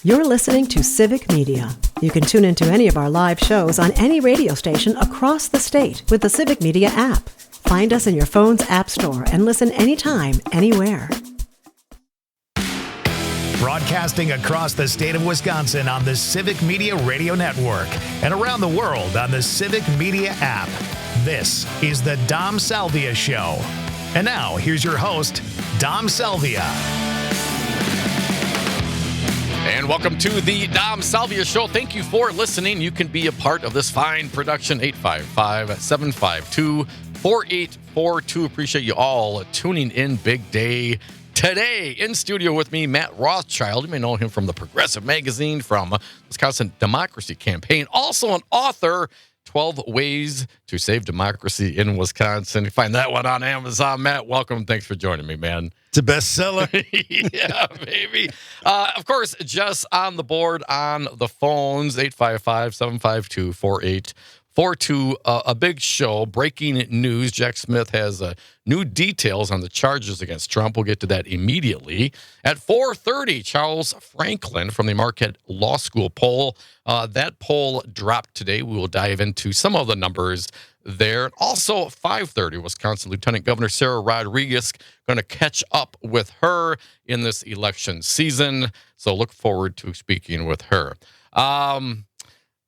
You're listening to Civic Media. You can tune into any of our live shows on any radio station across the state with the Civic Media app. Find us in your phone's app store and listen anytime, anywhere. Broadcasting across the state of Wisconsin on the Civic Media Radio Network and around the world on the Civic Media app. This is the Dom Salvia Show. And now, here's your host, Dom Salvia. And welcome to the Dom Salvia Show. Thank you for listening. You can be a part of this fine production, 855-752-4842. Appreciate you all tuning in. Big day today. In studio with me, Matt Rothschild. You may know him from the Progressive Magazine, from Wisconsin Democracy Campaign. Also an author, 12 Ways to Save Democracy in Wisconsin. You find that one on Amazon. Matt, welcome. Thanks for joining me, man. It's a bestseller. Yeah, baby. Of course, Jess on the board on the phones, 855-752-4842. A big show, breaking news. Jack Smith has new details on the charges against Trump. We'll get to that immediately. At 4:30, Charles Franklin from the Marquette Law School poll. That poll dropped today. We will dive into some of the numbers there. Also, 5:30, Wisconsin Lieutenant Governor Sarah Rodriguez, going to catch up with her in this election season. So look forward to speaking with her.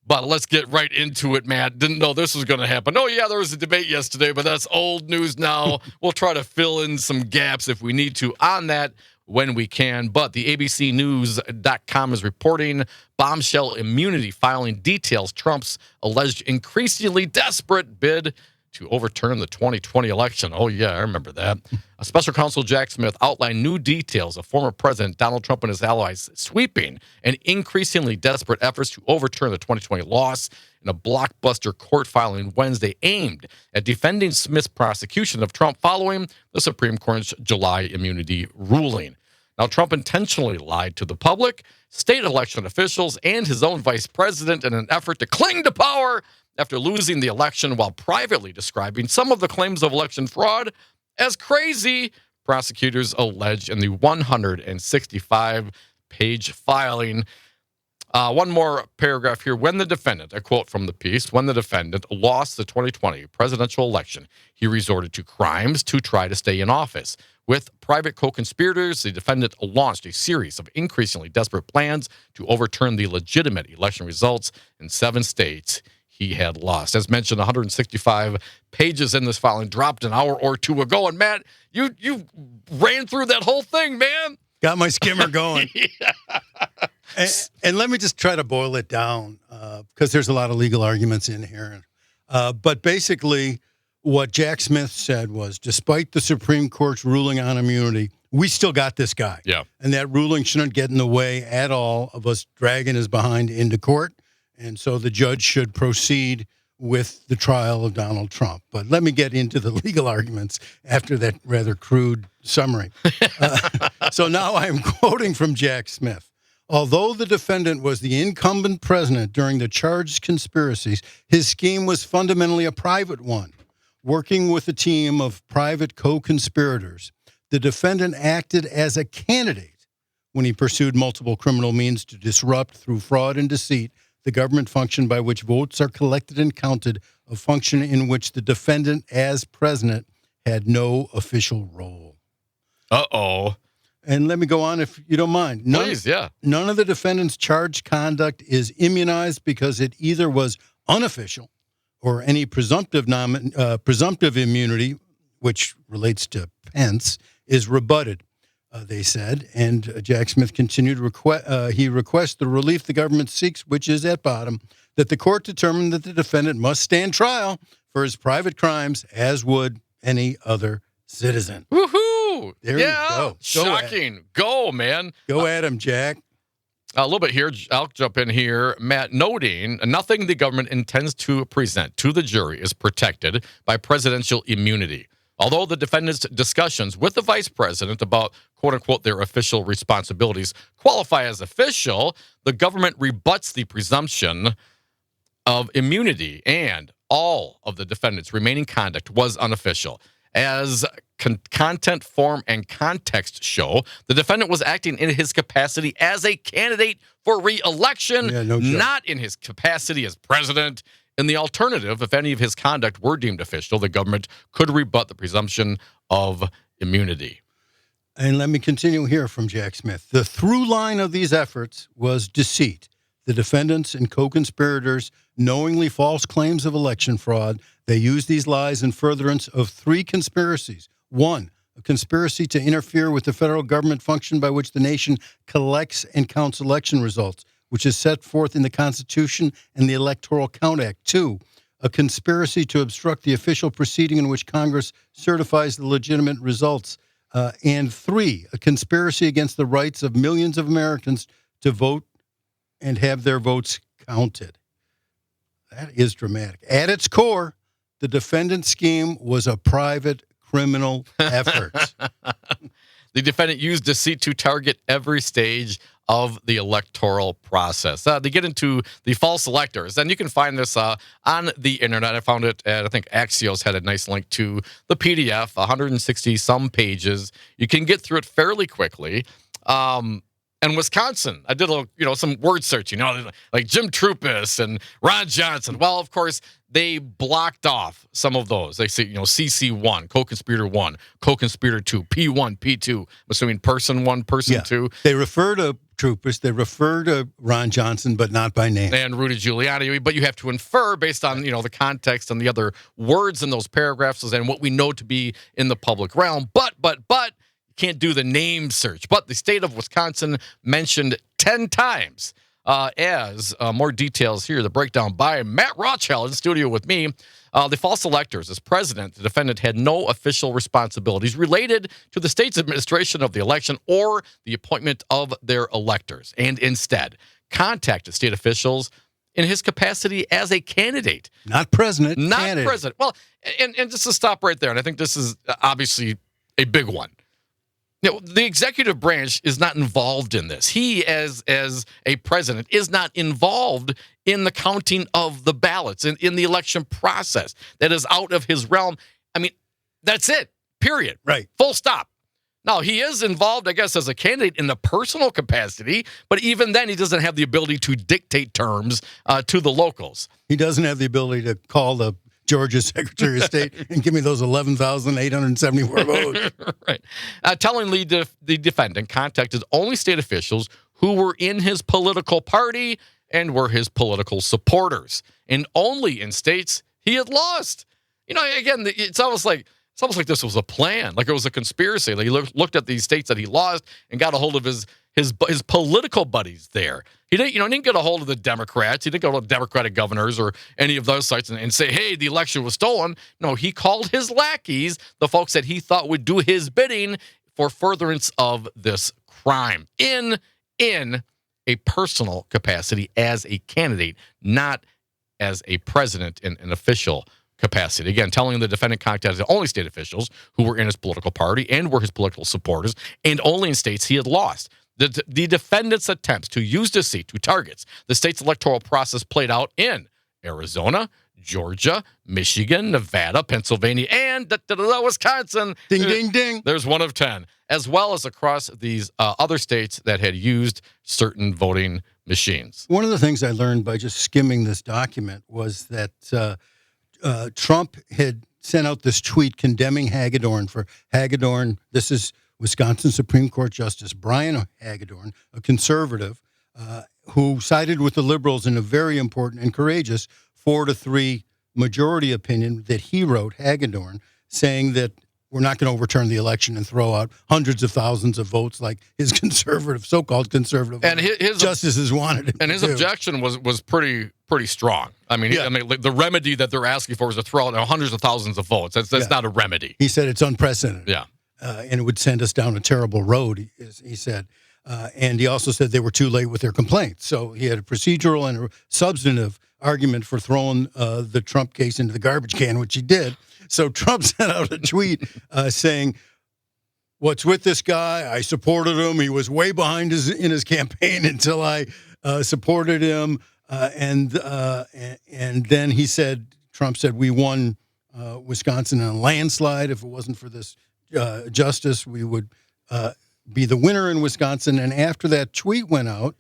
But let's get right into it, Matt. Didn't know this was going to happen. Oh, yeah, there was a debate yesterday, but that's old news now. We'll try to fill in some gaps if we need to on that when we can. But the ABCnews.com is reporting bombshell immunity filing details Trump's alleged increasingly desperate bid to overturn the 2020 election. Oh, yeah, I remember that. A special counsel Jack Smith outlined new details of former President Donald Trump and his allies sweeping and increasingly desperate efforts to overturn the 2020 loss in a blockbuster court filing Wednesday aimed at defending Smith's prosecution of Trump following the Supreme Court's July immunity ruling. Now, Trump intentionally lied to the public, state election officials, and his own vice president in an effort to cling to power after losing the election, while privately describing some of the claims of election fraud as crazy, prosecutors allege in the 165-page filing. One more paragraph here. When the defendant, a quote from the piece, when the defendant lost the 2020 presidential election, he resorted to crimes to try to stay in office. With private co-conspirators, the defendant launched a series of increasingly desperate plans to overturn the legitimate election results in 7 states he had lost. As mentioned, 165 pages in this filing, dropped an hour or two ago. And Matt, you ran through that whole thing, man. Got my skimmer going. Yeah. And let me just try to boil it down, because there's a lot of legal arguments in here. But basically, what Jack Smith said was, despite the Supreme Court's ruling on immunity, we still got this guy. Yeah. And that ruling shouldn't get in the way at all of us dragging his behind into court. And so the judge should proceed with the trial of Donald Trump. But let me get into the legal arguments after that rather crude summary. So now I am quoting from Jack Smith. Although the defendant was the incumbent president during the charged conspiracies, his scheme was fundamentally a private one. Working with a team of private co-conspirators, the defendant acted as a candidate when he pursued multiple criminal means to disrupt, through fraud and deceit, the government function by which votes are collected and counted, a function in which the defendant, as president, had no official role. Uh-oh. And let me go on if you don't mind. Please, yeah. None of the defendant's charged conduct is immunized because it either was unofficial or any presumptive immunity, which relates to Pence, is rebutted, they said. And Jack Smith continued, he requests the relief the government seeks, which is at bottom, that the court determine that the defendant must stand trial for his private crimes, as would any other citizen. Woohoo! There you go. Shocking. Go, man. Go at him, Jack. A little bit here. I'll jump in here. Matt, noting nothing the government intends to present to the jury is protected by presidential immunity. Although the defendant's discussions with the vice president about, quote-unquote, their official responsibilities qualify as official, the government rebuts the presumption of immunity, and all of the defendant's remaining conduct was unofficial. As content, form, and context show, the defendant was acting in his capacity as a candidate for re-election, not in his capacity as president. In the alternative, if any of his conduct were deemed official, the government could rebut the presumption of immunity. And let me continue here from Jack Smith. The through line of these efforts was deceit. The defendants and co-conspirators knowingly false claims of election fraud. They used these lies in furtherance of 3 conspiracies. 1, a conspiracy to interfere with the federal government function by which the nation collects and counts election results, which is set forth in the Constitution and the Electoral Count Act. 2, a conspiracy to obstruct the official proceeding in which Congress certifies the legitimate results. And 3, a conspiracy against the rights of millions of Americans to vote and have their votes counted. That is dramatic. At its core, the defendant's scheme was a private criminal effort. The defendant used deceit to target every stage of the electoral process. They get into the false electors, and you can find this on the internet. I found it at, I think Axios had a nice link to the PDF, 160 some pages. You can get through it fairly quickly. And Wisconsin, I did a little, some word searching, like Jim Trupis and Ron Johnson. Well, of course, they blocked off some of those. They say, CC1, co-conspirator 1, co-conspirator 2, P1, P2. I'm assuming person 1, person 2. They refer to Trupis, they refer to Ron Johnson, but not by name. And Rudy Giuliani, but you have to infer based on, the context and the other words in those paragraphs and what we know to be in the public realm. But, can't do the name search. But the state of Wisconsin mentioned 10 times as more details here. The breakdown by Matt Rothschild in studio with me. The false electors. As president, the defendant had no official responsibilities related to the state's administration of the election or the appointment of their electors, and instead contacted state officials in his capacity as a candidate. Not president. Not candidate. president. Well, and just to stop right there, and I think this is obviously a big one. The executive branch is not involved in this. He, as a president, is not involved in the counting of the ballots, in the election process. That is out of his realm. I mean, that's it, period. Right. Full stop. Now, he is involved, I guess, as a candidate in the personal capacity, but even then, he doesn't have the ability to dictate terms to the locals. He doesn't have the ability to call the Georgia Secretary of State and give me those 11,874 votes. Right. Tellingly, the defendant contacted only state officials who were in his political party and were his political supporters, and only in states he had lost. Again, it's almost like this was a plan, like it was a conspiracy. Like he looked at these states that he lost and got a hold of his political buddies there. He didn't get a hold of the Democrats. He didn't go to the Democratic governors or any of those sites and say, hey, the election was stolen. No, he called his lackeys, the folks that he thought would do his bidding for furtherance of this crime in a personal capacity as a candidate, not as a president in an official capacity. Again, telling the defendant contacted only state officials who were in his political party and were his political supporters, and only in states he had lost. The defendant's attempts to use deceit to target the state's electoral process played out in Arizona, Georgia, Michigan, Nevada, Pennsylvania, and Wisconsin. Ding, ding, ding. There's one of 10, as well as across these other states that had used certain voting machines. One of the things I learned by just skimming this document was that Trump had sent out this tweet condemning Hagedorn for Hagedorn. This is Wisconsin Supreme Court Justice Brian Hagedorn, a conservative who sided with the liberals in a very important and courageous 4-3 majority opinion that he wrote, Hagedorn, saying that we're not going to overturn the election and throw out hundreds of thousands of votes like his so-called conservative and his justices wanted him and his to do. Objection was pretty strong. I mean, the remedy that they're asking for is to throw out hundreds of thousands of votes. That's not a remedy. He said it's unprecedented. Yeah. And it would send us down a terrible road, he said. And he also said they were too late with their complaints. So he had a procedural and a substantive argument for throwing the Trump case into the garbage can, which he did. So Trump sent out a tweet saying, what's with this guy? I supported him. He was way behind in his campaign until I supported him. And then Trump said, we won Wisconsin in a landslide. If it wasn't for this justice, we would be the winner in Wisconsin. And after that tweet went out,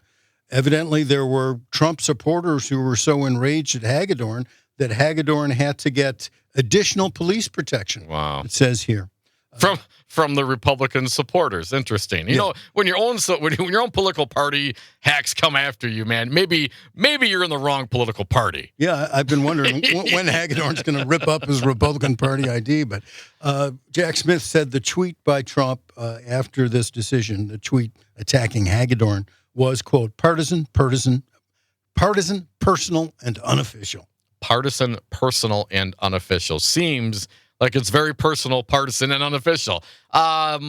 evidently there were Trump supporters who were so enraged at Hagedorn that Hagedorn had to get additional police protection. Wow. It says here. From the Republican supporters. Interesting. You know, when your own political party hacks come after you, man, maybe you're in the wrong political party. Yeah, I've been wondering when Hagedorn's going to rip up his Republican Party ID. But Jack Smith said the tweet by Trump after this decision, the tweet attacking Hagedorn, was, quote, partisan, personal, and unofficial. Partisan, personal, and unofficial. Seems like it's very personal, partisan, and unofficial. A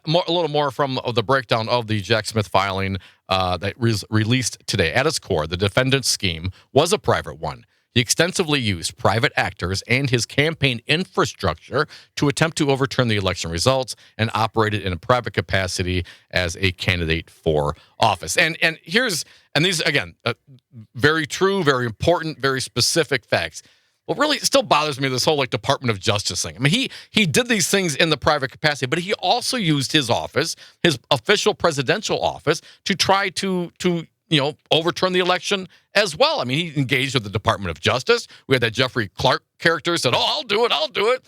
little more from the breakdown of the Jack Smith filing that was released today. At its core, the defendant's scheme was a private one. He extensively used private actors and his campaign infrastructure to attempt to overturn the election results and operated in a private capacity as a candidate for office. And these, again, very true, very important, very specific facts. What really still bothers me, this whole Department of Justice thing. I mean, he did these things in the private capacity, but he also used his office, his official presidential office, to try to overturn the election as well. I mean, he engaged with the Department of Justice. We had that Jeffrey Clark character said, I'll do it.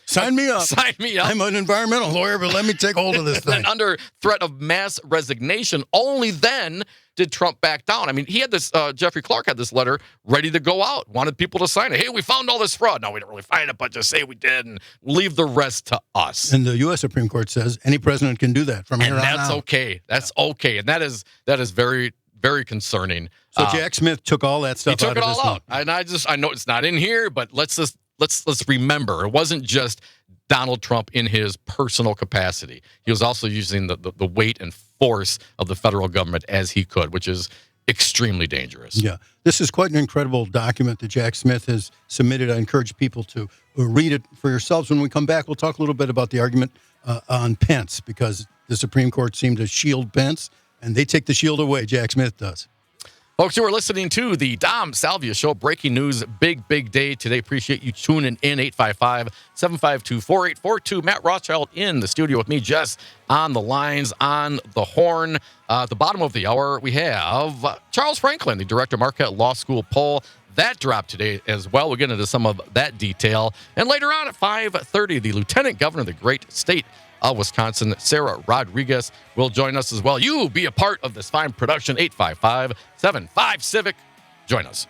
Sign me up. I'm an environmental lawyer, but let me take hold of this thing. And under threat of mass resignation, only then did Trump back down. I mean, he had this, Jeffrey Clark had this letter ready to go out, wanted people to sign it. Hey, we found all this fraud. No, we didn't really find it, but just say we did and leave the rest to us. And the U.S. Supreme Court says any president can do that from here on out. And that's okay. That's okay. And that is very, very concerning. So Jack Smith took all that stuff out. He took it all out. And I know it's not in here, but let's remember, it wasn't just Donald Trump in his personal capacity. He was also using the weight and force of the federal government as he could, which is extremely dangerous. Yeah. This is quite an incredible document that Jack Smith has submitted. I encourage people to read it for yourselves. When we come back, we'll talk a little bit about the argument on Pence, because the Supreme Court seemed to shield Pence, and they take the shield away. Jack Smith does. Folks, you are listening to the Dom Salvia Show. Breaking news, big day today. Appreciate you tuning in. 855-752-4842. Matt Rothschild in the studio with me, Jess, on the lines, on the horn. At the bottom of the hour, we have Charles Franklin, the director of Marquette Law School poll. That dropped today as well. We'll get into some of that detail. And later on at 5:30, the lieutenant governor of the great state of Wisconsin, Sarah Rodriguez, will join us as well. You be a part of this fine production. 855-75-CIVIC. Join us.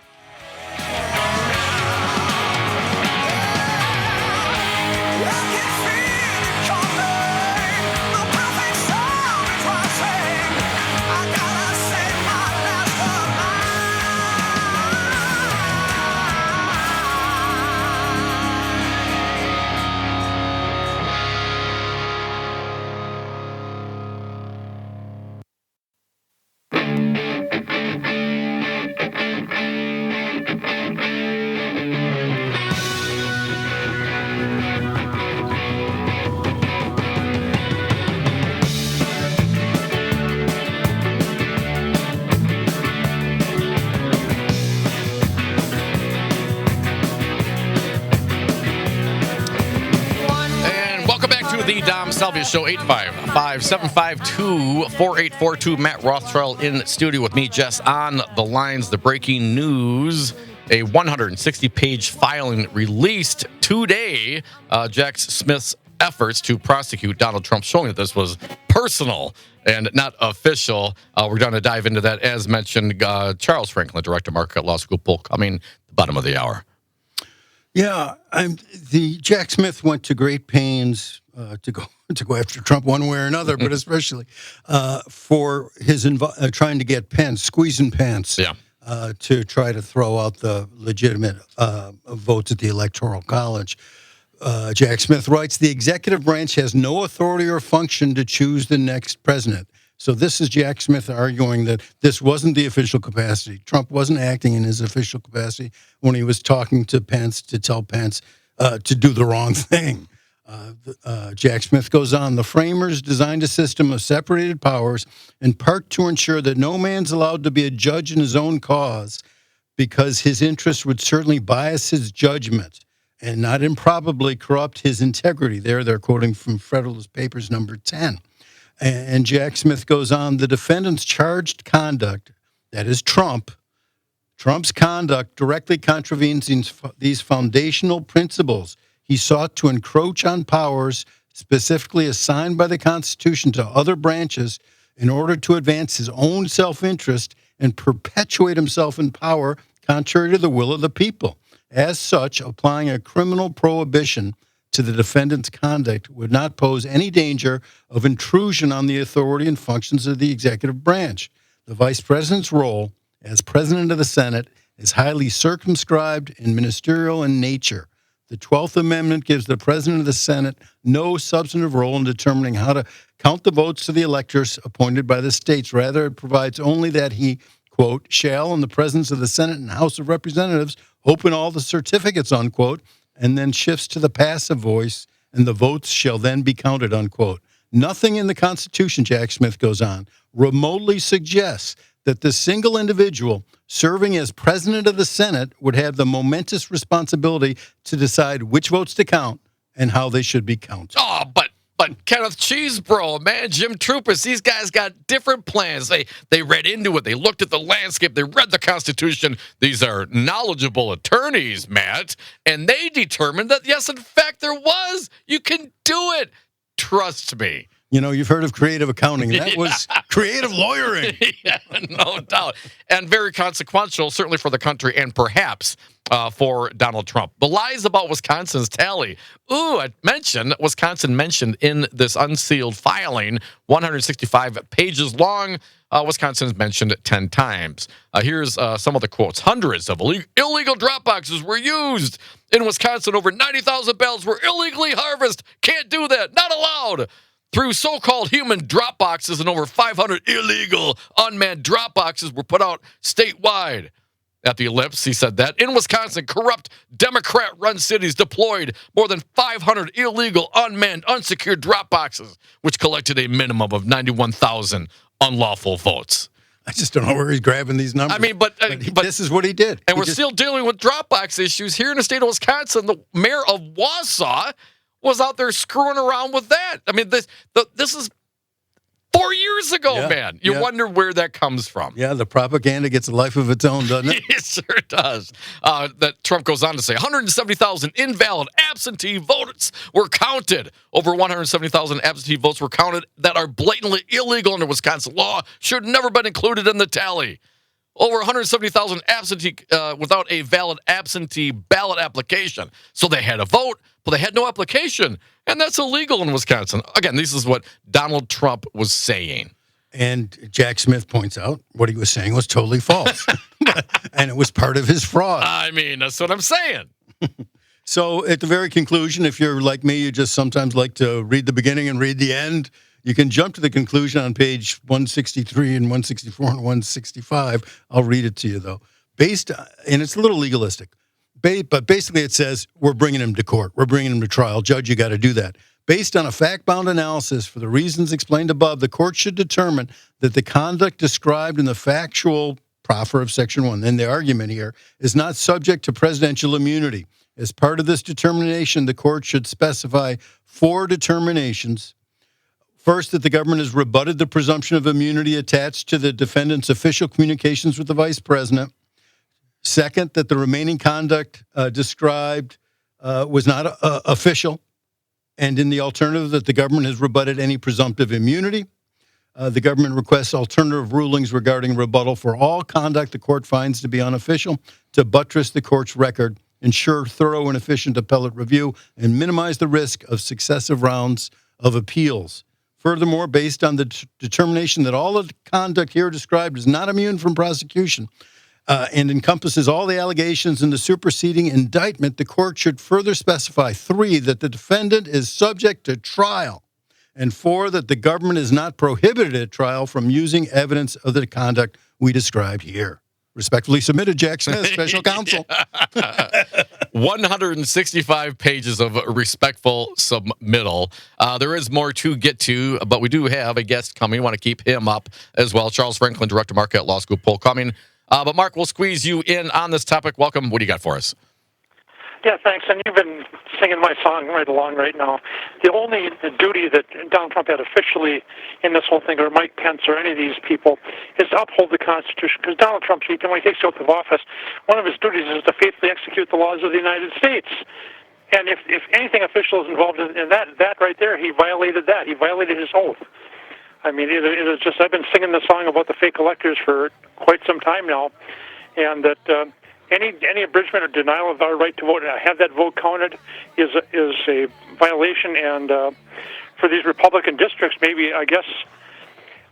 The Dom Salvia Show, 855-752-4842. Matt Rothschild in studio with me, Jess, on the lines. The breaking news, a 160-page filing released today. Jack Smith's efforts to prosecute Donald Trump, showing that this was personal and not official. We're going to dive into that, as mentioned. Charles Franklin, director of Marquette Law School poll, coming at the bottom of the hour. Yeah, the Jack Smith went to great pains to go after Trump one way or another, but especially for his trying to get Pence, squeezing Pence, to try to throw out the legitimate votes at the Electoral College. Jack Smith writes, the executive branch has no authority or function to choose the next president. So this is Jack Smith arguing that this wasn't the official capacity. Trump wasn't acting in his official capacity when he was talking to Pence to tell Pence to do the wrong thing. Jack Smith goes on, the framers designed a system of separated powers in part to ensure that no man's allowed to be a judge in his own cause, because his interests would certainly bias his judgment and not improbably corrupt his integrity. They're quoting from Federalist Papers number 10. And Jack Smith goes on, the defendant's charged conduct, that is Trump's conduct directly contravenes these foundational principles. He sought to encroach on powers specifically assigned by the Constitution to other branches in order to advance his own self-interest and perpetuate himself in power contrary to the will of the people. As such, applying a criminal prohibition to the defendant's conduct would not pose any danger of intrusion on the authority and functions of the executive branch. The vice president's role as president of the Senate is highly circumscribed and ministerial in nature. The 12th Amendment gives the president of the Senate no substantive role in determining how to count the votes to the electors appointed by the states. Rather, it provides only that he, quote, shall, in the presence of the Senate and House of Representatives, open all the certificates, unquote, and then shifts to the passive voice, and the votes shall then be counted, unquote. Nothing in the Constitution, Jack Smith goes on, remotely suggests that the single individual serving as president of the Senate would have the momentous responsibility to decide which votes to count and how they should be counted. Oh, but Kenneth Cheesebro, man, Jim Troopers, these guys got different plans. They read into it. They looked at the landscape. They read the Constitution. These are knowledgeable attorneys, Matt, and they determined that, yes, in fact, there was. You can do it. Trust me. You know, you've heard of creative accounting. That was creative lawyering. Yeah, no doubt. And very consequential, certainly for the country and perhaps for Donald Trump. The lies about Wisconsin's tally. Wisconsin mentioned in this unsealed filing, 165 pages long. Wisconsin's mentioned 10 times. Here's some of the quotes. Hundreds of illegal drop boxes were used in Wisconsin. Over 90,000 ballots were illegally harvested. Can't do that. Not allowed. Through so-called human drop boxes, and over 500 illegal unmanned drop boxes were put out statewide. At the Ellipse, he said that. In Wisconsin, corrupt Democrat-run cities deployed more than 500 illegal, unmanned, unsecured drop boxes, which collected a minimum of 91,000 unlawful votes. I just don't know where he's grabbing these numbers. I mean, but this is what he did. And we're still dealing with drop box issues here in the state of Wisconsin. The mayor of Wausau was out there screwing around with that. I mean, this is 4 years ago, man. You wonder where that comes from. Yeah, the propaganda gets a life of its own, doesn't it? It sure does. That Trump goes on to say 170,000 invalid absentee votes were counted. Over 170,000 absentee votes were counted that are blatantly illegal under Wisconsin law, should never been included in the tally. Over 170,000 absentee without a valid absentee ballot application. So they had a vote, but they had no application. And that's illegal in Wisconsin. Again, this is what Donald Trump was saying. And Jack Smith points out what he was saying was totally false. And it was part of his fraud. I mean, that's what I'm saying. So at the very conclusion, if you're like me, you just sometimes like to read the beginning and read the end. You can jump to the conclusion on page 163 and 164 and 165. I'll read it to you, though. And it's a little legalistic. But basically it says, we're bringing him to court. We're bringing him to trial. Judge, you got to do that. Based on a fact-bound analysis for the reasons explained above, the court should determine that the conduct described in the factual proffer of Section 1, and the argument here, is not subject to presidential immunity. As part of this determination, the court should specify 4 determinations. First, that the government has rebutted the presumption of immunity attached to the defendant's official communications with the vice president. Second, that the remaining conduct described was not official. And in the alternative, that the government has rebutted any presumptive immunity. The government requests alternative rulings regarding rebuttal for all conduct the court finds to be unofficial to buttress the court's record, ensure thorough and efficient appellate review, and minimize the risk of successive rounds of appeals. Furthermore, based on the determination that all of the conduct here described is not immune from prosecution and encompasses all the allegations in the superseding indictment, the court should further specify 3, that the defendant is subject to trial, and 4, that the government is not prohibited at trial from using evidence of the conduct we described here. Respectfully submitted, Jack Smith, special counsel. 165 pages of respectful submittal. There is more to get to, but we do have a guest coming. We want to keep him up as well. Charles Franklin, Director Marquette Law School, poll coming. But Mark, we'll squeeze you in on this topic. Welcome. What do you got for us? Yeah, thanks. And you've been singing my song right along right now. The only duty that Donald Trump had officially in this whole thing, or Mike Pence, or any of these people, is to uphold the Constitution. Because Donald Trump, when he takes the oath of office, one of his duties is to faithfully execute the laws of the United States. And if anything official is involved in that right there, he violated that. He violated his oath. I mean, it is just, I've been singing the song about the fake electors for quite some time now, and that any abridgment or denial of our right to vote, have that vote counted, is a violation. And for these Republican districts, maybe, I guess,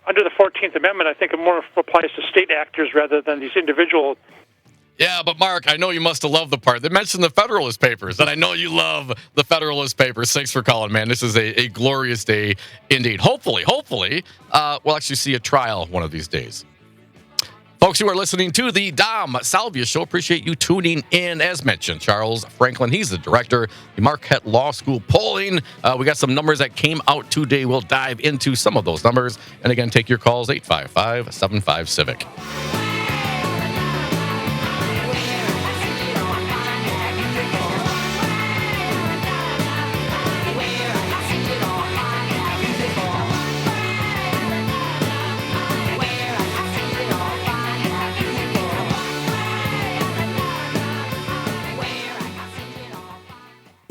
under the 14th Amendment, I think it more applies to state actors rather than these individual. Yeah, but Mark, I know you must have loved the part. They mentioned the Federalist Papers, and I know you love the Federalist Papers. Thanks for calling, man. This is a glorious day indeed. Hopefully, we'll actually see a trial one of these days. Folks, you are listening to the Dom Salvia Show. Appreciate you tuning in. As mentioned, Charles Franklin, he's the director, the Marquette Law School polling. We got some numbers that came out today. We'll dive into some of those numbers. And again, take your calls, 855-75-CIVIC.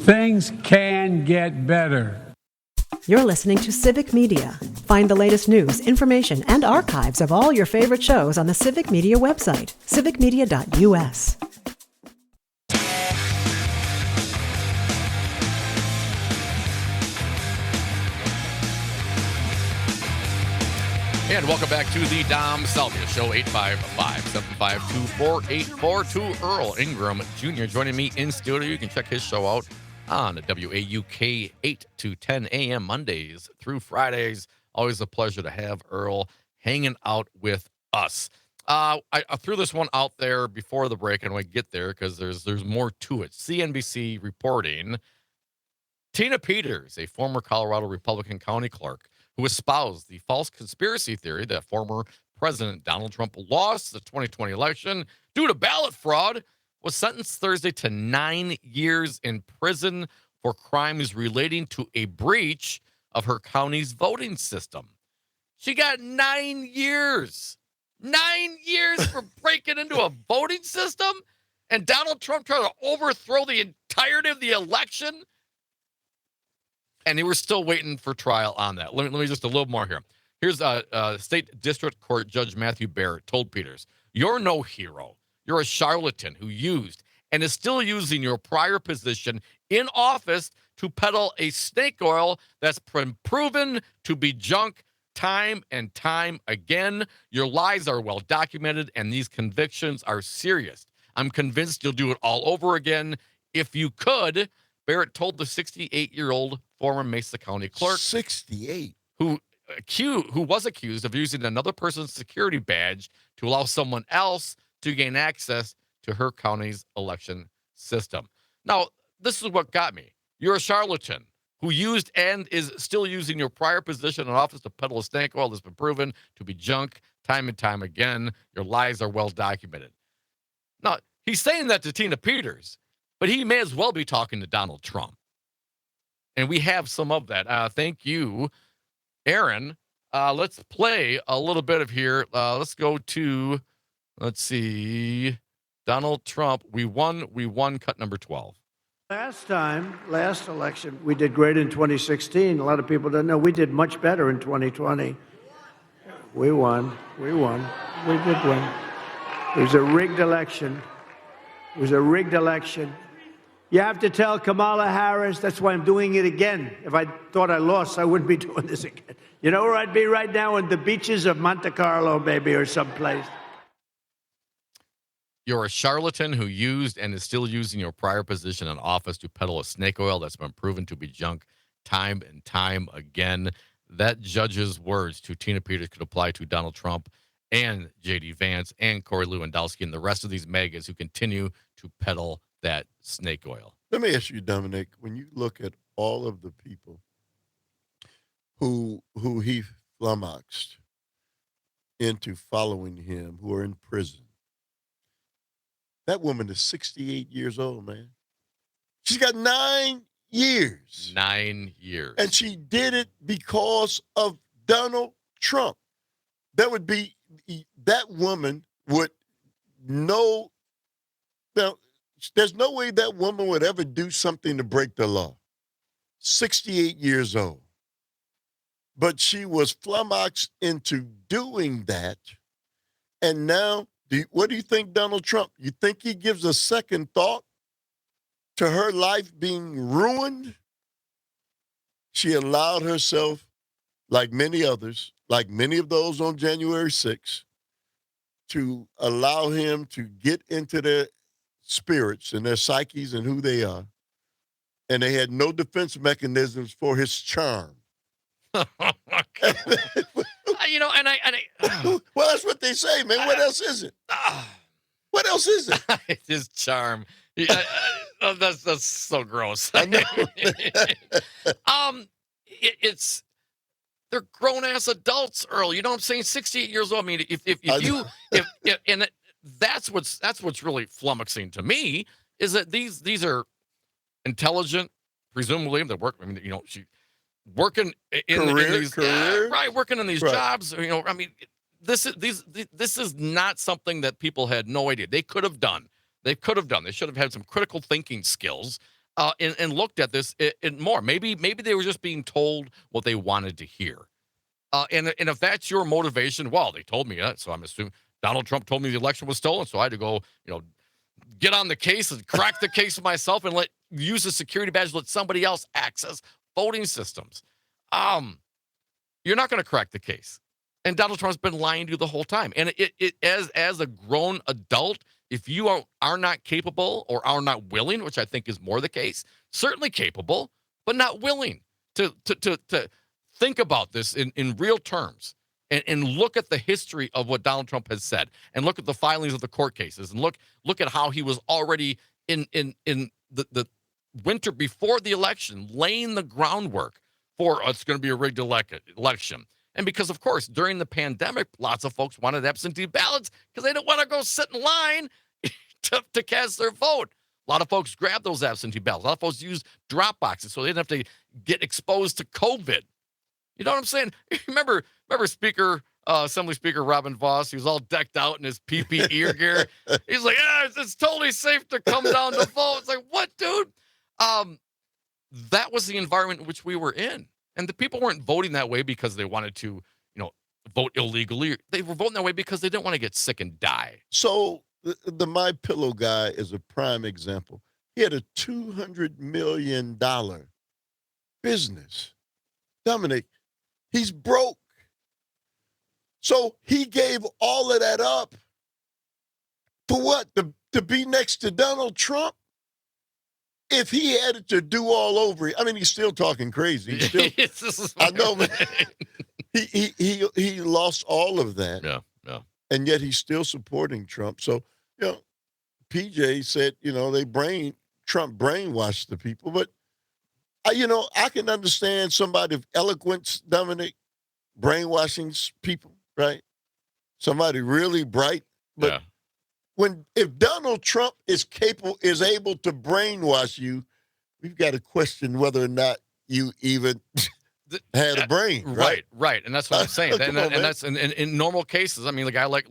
Things can get better. You're listening to Civic Media. Find the latest news, information, and archives of all your favorite shows on the Civic Media website, civicmedia.us. And welcome back to the Dom Salvia Show, 855-752-4842. Earl Ingram Jr. joining me in studio. You can check his show out on WAUK 8 to 10 a.m. Mondays through Fridays. Always a pleasure to have Earl hanging out with us. I threw this one out there before the break, and we get there because there's more to it. CNBC reporting Tina Peters, a former Colorado Republican county clerk, who espoused the false conspiracy theory that former President Donald Trump lost the 2020 election due to ballot fraud, was sentenced Thursday to 9 years in prison for crimes relating to a breach of her county's voting system. She got 9 years. 9 years for breaking into a voting system? And Donald Trump tried to overthrow the entirety of the election? And they were still waiting for trial on that. Let me just a little more here. Here's State District Court Judge Matthew Barrett told Peters, "You're no hero. You're a charlatan who used and is still using your prior position in office to peddle a snake oil that's been proven to be junk time and time again. Your lies are well documented, and these convictions are serious. I'm convinced you'll do it all over again if you could," Barrett told the 68-year-old former Mesa County clerk. 68. Who was accused of using another person's security badge to allow someone else to gain access to her county's election system. Now, this is what got me. You're a charlatan who used and is still using your prior position in office to peddle a snake oil that's been proven to be junk time and time again. Your lies are well documented. Now, he's saying that to Tina Peters, but he may as well be talking to Donald Trump. And we have some of that. Thank you, Aaron. Let's play a little bit of here. Let's go to, let's see, Donald Trump. We won cut number 12. Last election, we did great in 2016. A lot of people don't know we did much better in 2020. We won. We did win. It was a rigged election. You have to tell Kamala Harris, that's why I'm doing it again. If I thought I lost, I wouldn't be doing this again. You know where I'd be right now? On the beaches of Monte Carlo, maybe, or someplace. You're a charlatan who used and is still using your prior position in office to peddle a snake oil that's been proven to be junk time and time again. That judge's words to Tina Peters could apply to Donald Trump and J.D. Vance and Corey Lewandowski and the rest of these megas who continue to peddle that snake oil. Let me ask you, Dominic, when you look at all of the people who he flummoxed into following him, who are in prison, that woman is 68 years old, man. She's got 9 years. 9 years. And she did it because of Donald Trump. That woman would know. Now, there's no way that woman would ever do something to break the law. 68 years old. But she was flummoxed into doing that. And now, what do you think, Donald Trump? You think he gives a second thought to her life being ruined? She allowed herself, like many others, like many of those on January 6th, to allow him to get into their spirits and their psyches and who they are. And they had no defense mechanisms for his charm. Well, that's what they say, man. What else is it? What else is it? His charm. That's so gross. I know. They're grown ass adults, Earl. You know what I'm saying? 68 years old. I mean, that's what's really flummoxing to me is that these are intelligent, presumably they work. I mean, she working in these working in these jobs. I mean, this is not something that people had no idea they could have done. They should have had some critical thinking skills and looked at this and more. Maybe they were just being told what they wanted to hear. And if that's your motivation, well, they told me that, so I'm assuming Donald Trump told me the election was stolen, so I had to go, get on the case and crack the case myself and use a security badge, let somebody else access voting systems. You're not going to crack the case. And Donald Trump's been lying to you the whole time. And as a grown adult, if you are not capable or are not willing, which I think is more the case, certainly capable, but not willing to think about this in real terms and look at the history of what Donald Trump has said and look at the filings of the court cases and look at how he was already in the winter before the election laying the groundwork for it's going to be a rigged election. And because, of course, during the pandemic, lots of folks wanted absentee ballots because they didn't want to go sit in line to cast their vote. A lot of folks grabbed those absentee ballots. A lot of folks used drop boxes so they didn't have to get exposed to COVID. You know what I'm saying? Remember Assembly Speaker Robin Voss? He was all decked out in his PPE ear gear. He's like, it's totally safe to come down to vote. It's like, what, dude? That was the environment in which we were in. And the people weren't voting that way because they wanted to, vote illegally. They were voting that way because they didn't want to get sick and die. So the My Pillow guy is a prime example. He had a $200 million business. Dominic, he's broke. So he gave all of that up for what? To be next to Donald Trump? If he had it to do all over, I mean, he's still talking crazy. He's still, I know, man. He lost all of that. Yeah. And yet he's still supporting Trump. So, PJ said, Trump brainwashed the people. But, I can understand somebody of eloquence, Dominic, brainwashing people, right? Somebody really bright. But if Donald Trump is able to brainwash you, we've got to question whether or not you even had a brain, right? Right, and that's what I'm saying. and that's in normal cases. I mean, the guy like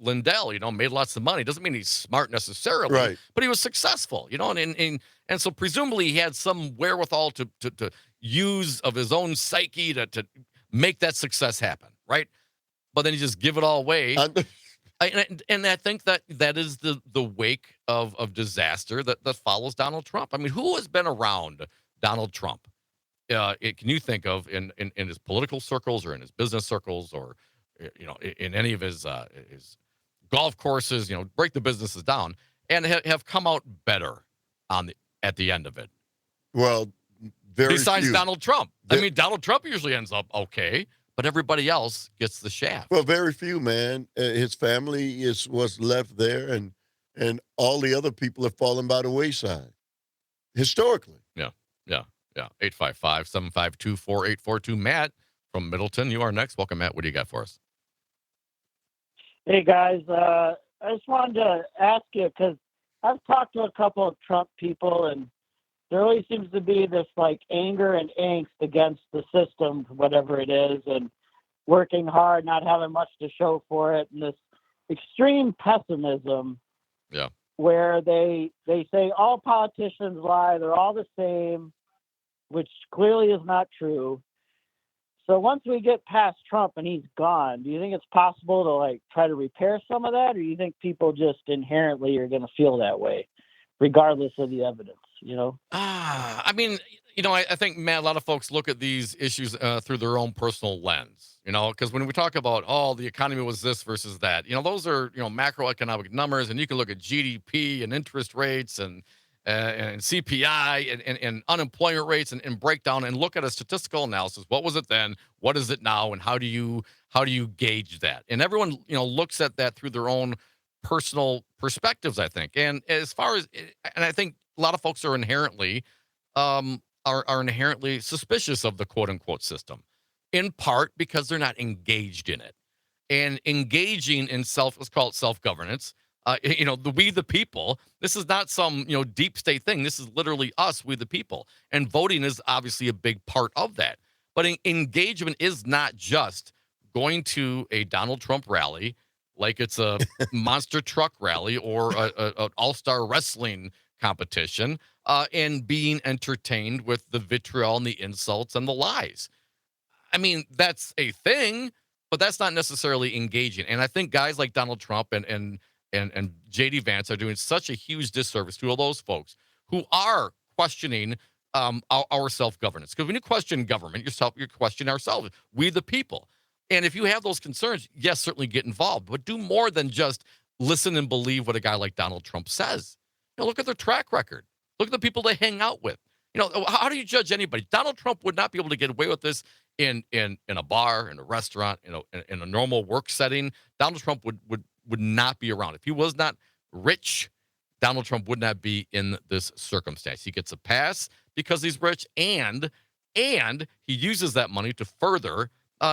Lindell, made lots of money. Doesn't mean he's smart necessarily, right? But he was successful, and so presumably he had some wherewithal to use of his own psyche to make that success happen, right? But then he just give it all away. And I think that is the wake of disaster that follows Donald Trump. I mean, who has been around Donald Trump? Can you think of in his political circles or in his business circles or in any of his golf courses? Break the businesses down and have come out better at the end of it. Well, besides few. Donald Trump. I mean, Donald Trump usually ends up okay. But everybody else gets the shaft. Well, very few, man. His family was left there, and all the other people have fallen by the wayside, historically. Yeah. 855-752-4842. Matt from Middleton, you are next. Welcome, Matt. What do you got for us? Hey, guys. I just wanted to ask you, because I've talked to a couple of Trump people, and there always seems to be this like anger and angst against the system, whatever it is, and working hard, not having much to show for it, and this extreme pessimism. Yeah. Where they say all politicians lie, they're all the same, which clearly is not true. So once we get past Trump and he's gone, do you think it's possible to like try to repair some of that, or do you think people just inherently are going to feel that way, regardless of the evidence? You know? I mean, I think, Matt, a lot of folks look at these issues through their own personal lens, because when we talk about, the economy was this versus that, those are, macroeconomic numbers, and you can look at GDP and interest rates and CPI and unemployment rates and break down and look at a statistical analysis. What was it then? What is it now? And how do you gauge that? And everyone, looks at that through their own personal perspectives, I think. And as far as, and I think a lot of folks are inherently, are inherently suspicious of the quote unquote system, in part because they're not engaged in it. And engaging in let's call it self-governance, we the people, this is not some, deep state thing. This is literally us, we the people. And voting is obviously a big part of that. But engagement is not just going to a Donald Trump rally like it's a monster truck rally or an all-star wrestling competition, and being entertained with the vitriol and the insults and the lies. I mean, that's a thing, but that's not necessarily engaging. And I think guys like Donald Trump and JD Vance are doing such a huge disservice to all those folks who are questioning our self-governance. Because when you question government, you're questioning ourselves, we the people. And if you have those concerns, yes, certainly get involved, but do more than just listen and believe what a guy like Donald Trump says. Look at their track record. Look at the people they hang out with. How do you judge anybody? Donald Trump would not be able to get away with this in a bar, in a restaurant, in a normal work setting. Donald Trump would not be around. If he was not rich, Donald Trump would not be in this circumstance. He gets a pass because he's rich, and he uses that money to further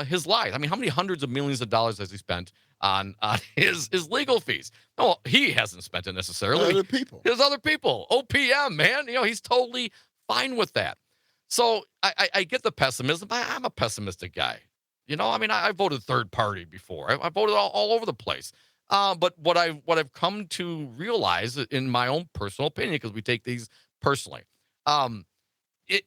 his life. I mean, how many hundreds of millions of dollars has he spent on his legal fees? No, he hasn't spent it necessarily. Other people. His other people. OPM, man. He's totally fine with that. So I get the pessimism. I'm a pessimistic guy. I voted third party before. I voted all over the place. But what I've come to realize in my own personal opinion, because we take these personally,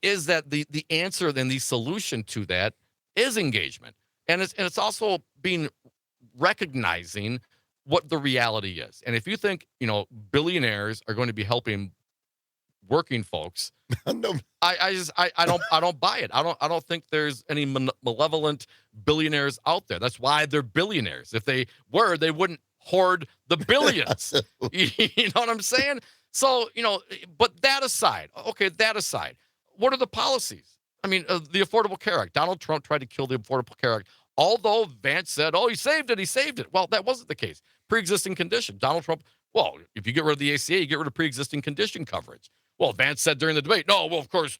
is that the answer, then the solution to that is engagement. And it's also recognizing what the reality is. And if you think, billionaires are going to be helping working folks, No. I don't buy it. I don't think there's any malevolent billionaires out there. That's why they're billionaires. If they were, they wouldn't hoard the billions. You know what I'm saying? So, but that aside, what are the policies? I mean, the Affordable Care Act. Donald Trump tried to kill the Affordable Care Act, although Vance said, he saved it. Well, that wasn't the case. Pre-existing condition. Donald Trump, if you get rid of the ACA, you get rid of pre-existing condition coverage. Well, Vance said during the debate, no, well, of course,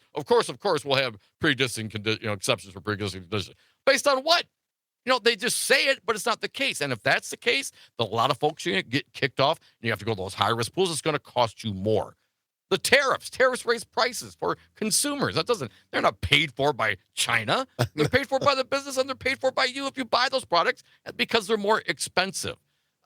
we'll have pre-existing exceptions for pre-existing conditions. Based on what? They just say it, but it's not the case. And if that's the case, then a lot of folks are going to get kicked off, and you have to go to those high-risk pools. It's going to cost you more. The tariffs raise prices for consumers. They're not paid for by China. They're paid for by the business, and they're paid for by you if you buy those products because they're more expensive.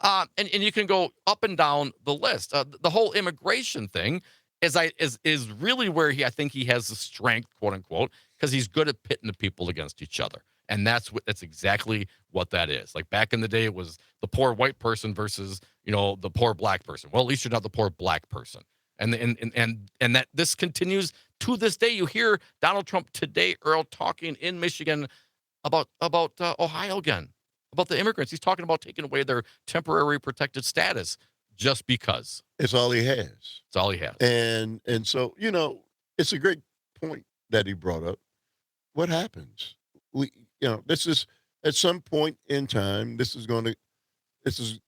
And you can go up and down the list. The whole immigration thing is really where I think he has the strength, quote unquote, because he's good at pitting the people against each other. And that's exactly what that is. Like back in the day, it was the poor white person versus, the poor black person. Well, at least you're not the poor black person. And that this continues to this day. You hear Donald Trump today, Earl, talking in Michigan about Ohio again, about the immigrants. He's talking about taking away their temporary protected status just because. It's all he has. It's all he has. And so, it's a great point that he brought up. What happens? This is at some point in time, the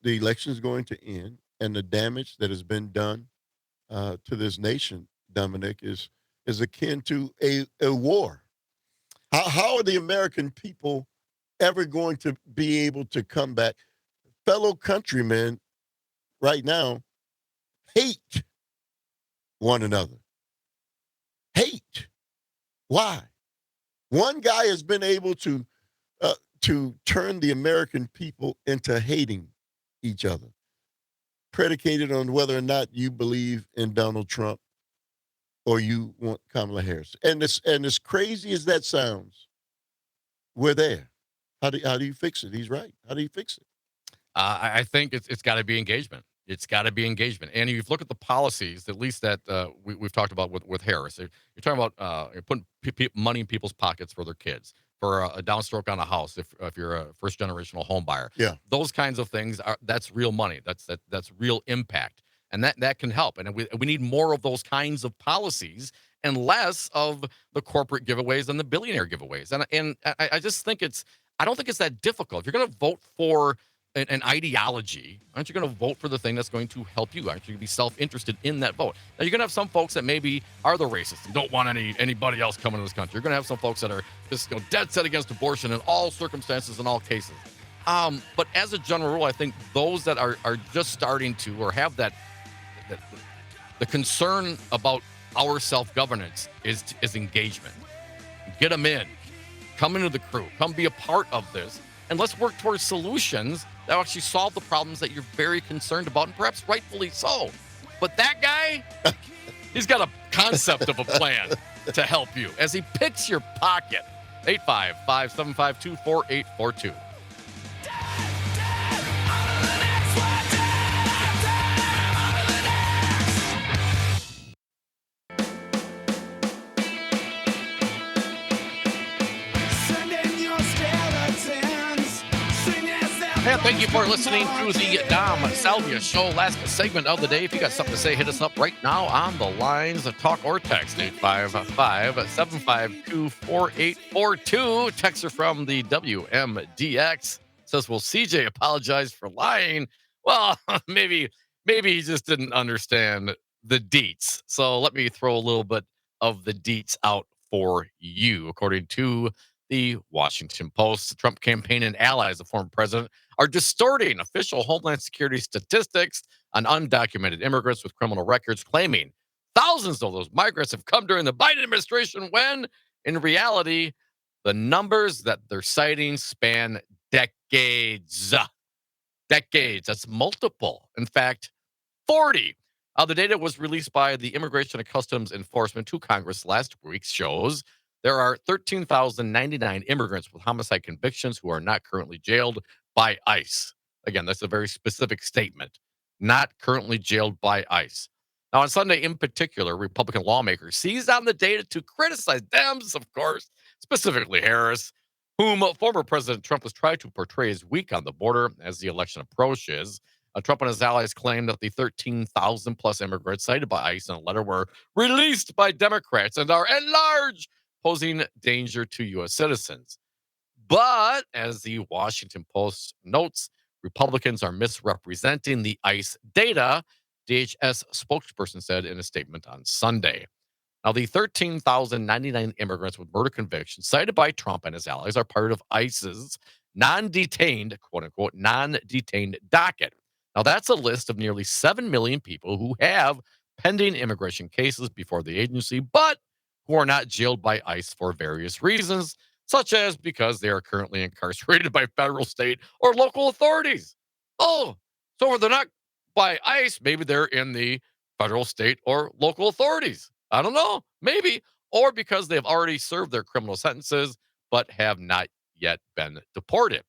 election is going to end, and the damage that has been done to this nation, Dominic, is akin to a war. How are the American people ever going to be able to come back? Fellow countrymen right now hate one another. hate. Why? One guy has been able to turn the American people into hating each other, predicated on whether or not you believe in Donald Trump or you want Kamala Harris. And as crazy as that sounds, we're there. How do you fix it? He's right. How do you fix it? I think it's got to be engagement. It's got to be engagement. And if you look at the policies, at least that we've talked about with Harris, you're talking about you're putting money in people's pockets for their kids, for a downstroke on a house if you're a first generational home buyer. Yeah. Those kinds of things that's real money. That's real impact, and that can help. And we need more of those kinds of policies and less of the corporate giveaways and the billionaire giveaways. And I just think I don't think it's that difficult. If you're going to vote for an ideology, aren't you going to vote for the thing that's going to help you? Aren't you going to be self-interested in that vote? Now, you're going to have some folks that maybe are the racists and don't want anybody else coming to this country. You're going to have some folks that are just dead set against abortion in all circumstances and all cases. But as a general rule, I think those that are just starting to or have the concern about our self-governance is engagement. Get them in. Come into the crew. Come be a part of this. And let's work towards solutions that actually solve the problems that you're very concerned about, and perhaps rightfully so. But that guy, he's got a concept of a plan to help you as he picks your pocket. 855-752-4842. And thank you for listening to the Dom Salvia Show. Last segment of the day. If you got something to say, hit us up right now on the lines. Talk or text 855-752-4842. Texter from the WMDX says, "Will CJ apologize for lying?" Well, maybe he just didn't understand the deets. So let me throw a little bit of the deets out for you. According to the Washington Post, the Trump campaign and allies of former president are distorting official Homeland Security statistics on undocumented immigrants with criminal records, claiming thousands of those migrants have come during the Biden administration when, in reality, the numbers that they're citing span decades. Decades. That's multiple. In fact, 40. The data was released by the Immigration and Customs Enforcement to Congress last week shows there are 13,099 immigrants with homicide convictions who are not currently jailed by ICE. Again, that's a very specific statement. Not currently jailed by ICE. Now, on Sunday in particular, Republican lawmakers seized on the data to criticize Dems, of course, specifically Harris, whom former President Trump has tried to portray as weak on the border as the election approaches. Trump and his allies claim that the 13,000 plus immigrants cited by ICE in a letter were released by Democrats and are at large posing danger to U.S. citizens. But as the Washington Post notes, Republicans are misrepresenting the ICE data, DHS spokesperson said in a statement on Sunday. Now, the 13,099 immigrants with murder convictions cited by Trump and his allies are part of ICE's non-detained, quote-unquote, non-detained docket. Now, that's a list of nearly 7 million people who have pending immigration cases before the agency, but who are not jailed by ICE for various reasons, such as because they are currently incarcerated by federal, state, or local authorities. Oh, so if they're not by ICE, maybe they're in the federal, state, or local authorities. I don't know, maybe. Or because they've already served their criminal sentences, but have not yet been deported.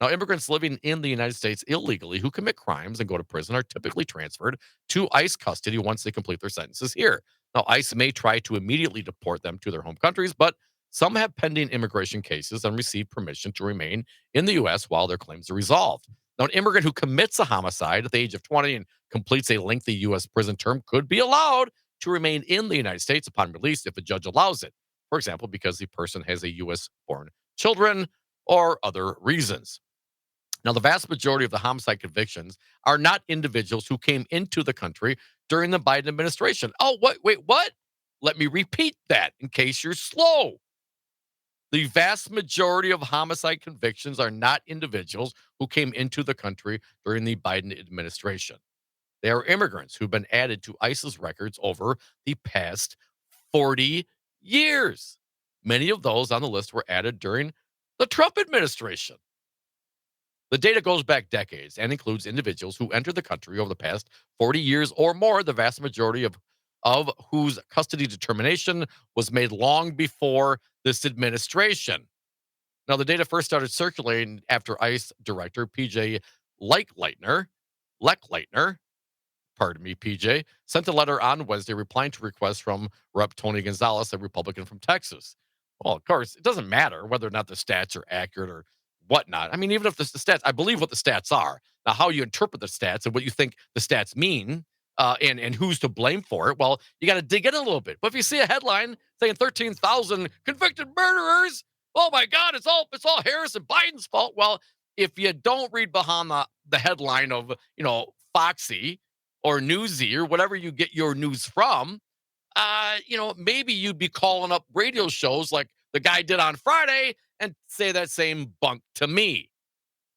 Now, immigrants living in the United States illegally who commit crimes and go to prison are typically transferred to ICE custody once they complete their sentences here. Now, ICE may try to immediately deport them to their home countries, but some have pending immigration cases and receive permission to remain in the U.S. while their claims are resolved. Now, an immigrant who commits a homicide at the age of 20 and completes a lengthy U.S. prison term could be allowed to remain in the United States upon release if a judge allows it. For example, because the person has a U.S.-born children or other reasons. Now, the vast majority of the homicide convictions are not individuals who came into the country during the Biden administration. Oh, wait, what? Let me repeat that in case you're slow. The vast majority of homicide convictions are not individuals who came into the country during the Biden administration. They are immigrants who've been added to ICE's records over the past 40 years. Many of those on the list were added during the Trump administration. The data goes back decades and includes individuals who entered the country over the past 40 years or more, the vast majority of whose custody determination was made long before this administration. Now, the data first started circulating after ICE Director PJ Lechleitner, PJ, sent a letter on Wednesday replying to requests from Rep. Tony Gonzalez, a Republican from Texas. Well, of course, it doesn't matter whether or not the stats are accurate or whatnot. I mean, even if the stats, I believe what the stats are. Now, how you interpret the stats and what you think the stats mean and who's to blame for it, well, you got to dig in a little bit. But if you see a headline saying 13,000 convicted murderers, oh my God, it's all Harris and Biden's fault. Well, if you don't read behind the headline of, Foxy or Newsy or whatever you get your news from, maybe you'd be calling up radio shows like the guy did on Friday and say that same bunk to me.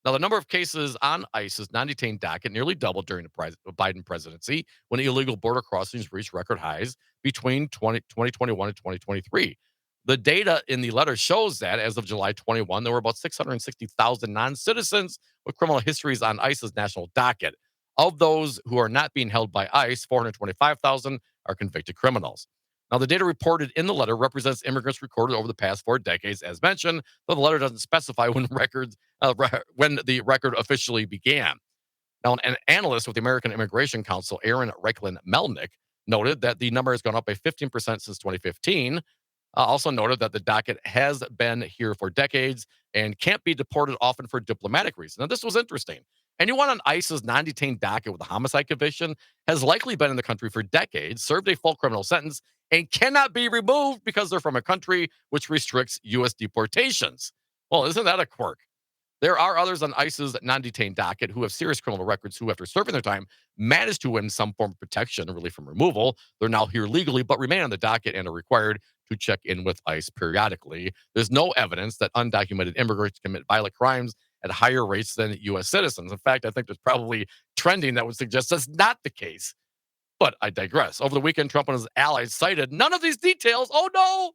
Now, the number of cases on ICE's non-detained docket nearly doubled during the Biden presidency when illegal border crossings reached record highs between 2021 and 2023. The data in the letter shows that as of July 21, there were about 660,000 non-citizens with criminal histories on ICE's national docket. Of those who are not being held by ICE, 425,000 are convicted criminals. Now, the data reported in the letter represents immigrants recorded over the past 4 decades, as mentioned, though the letter doesn't specify when the record officially began. Now, an analyst with the American Immigration Council, Aaron Reichlin-Melnick, noted that the number has gone up by 15% since 2015. Also noted that the docket has been here for decades and can't be deported often for diplomatic reasons. Now, this was interesting. Anyone on ICE's non-detained docket with a homicide conviction has likely been in the country for decades, served a full criminal sentence, and cannot be removed because they're from a country which restricts U.S. deportations. Well, isn't that a quirk? There are others on ICE's non-detained docket who have serious criminal records who, after serving their time, managed to win some form of protection or relief from removal. They're now here legally, but remain on the docket and are required to check in with ICE periodically. There's no evidence that undocumented immigrants commit violent crimes at higher rates than U.S. citizens. In fact, I think there's probably trending that would suggest that's not the case. But I digress. Over the weekend, Trump and his allies cited none of these details. Oh,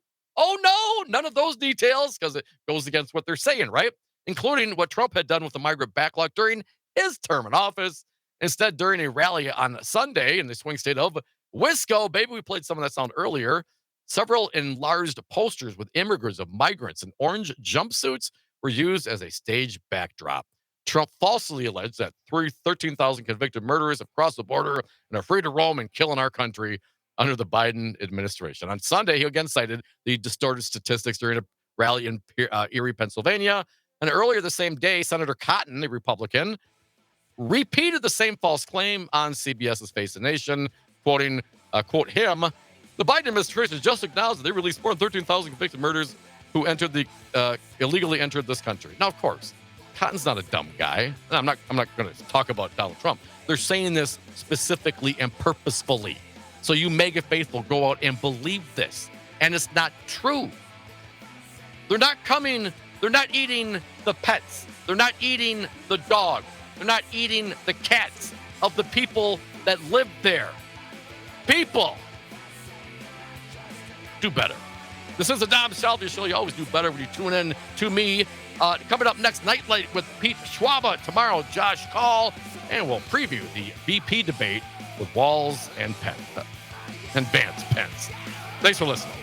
no, none of those details, because it goes against what they're saying, right? Including what Trump had done with the migrant backlog during his term in office. Instead, during a rally on Sunday in the swing state of Wisco, baby, we played some of that sound earlier, several enlarged posters with images of migrants in orange jumpsuits were used as a stage backdrop. Trump falsely alleged that 13,000 convicted murderers have crossed the border and are free to roam and kill in our country under the Biden administration. On Sunday, he again cited the distorted statistics during a rally in Erie, Pennsylvania. And earlier the same day, Senator Cotton, a Republican, repeated the same false claim on CBS's Face the Nation, quoting, quote him, "The Biden administration just acknowledged that they released more than 13,000 convicted murderers who illegally entered this country." Now, of course, Cotton's not a dumb guy. I'm not going to talk about Donald Trump. They're saying this specifically and purposefully. So you mega faithful go out and believe this. And it's not true. They're not eating the pets. They're not eating the dog. They're not eating the cats of the people that live there. People, do better. This is the Dom Salvia Show. You always do better when you tune in to me. Coming up next, Nightlight with Pete Schwaba. Tomorrow, Josh Call. And we'll preview the VP debate with Walz and Vance Pence. Thanks for listening.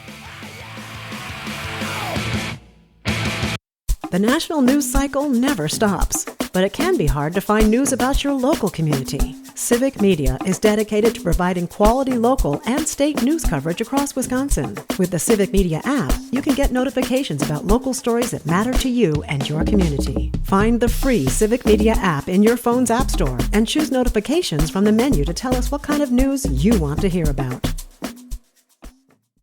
The national news cycle never stops, but it can be hard to find news about your local community. Civic Media is dedicated to providing quality local and state news coverage across Wisconsin. With the Civic Media app, you can get notifications about local stories that matter to you and your community. Find the free Civic Media app in your phone's app store and choose notifications from the menu to tell us what kind of news you want to hear about.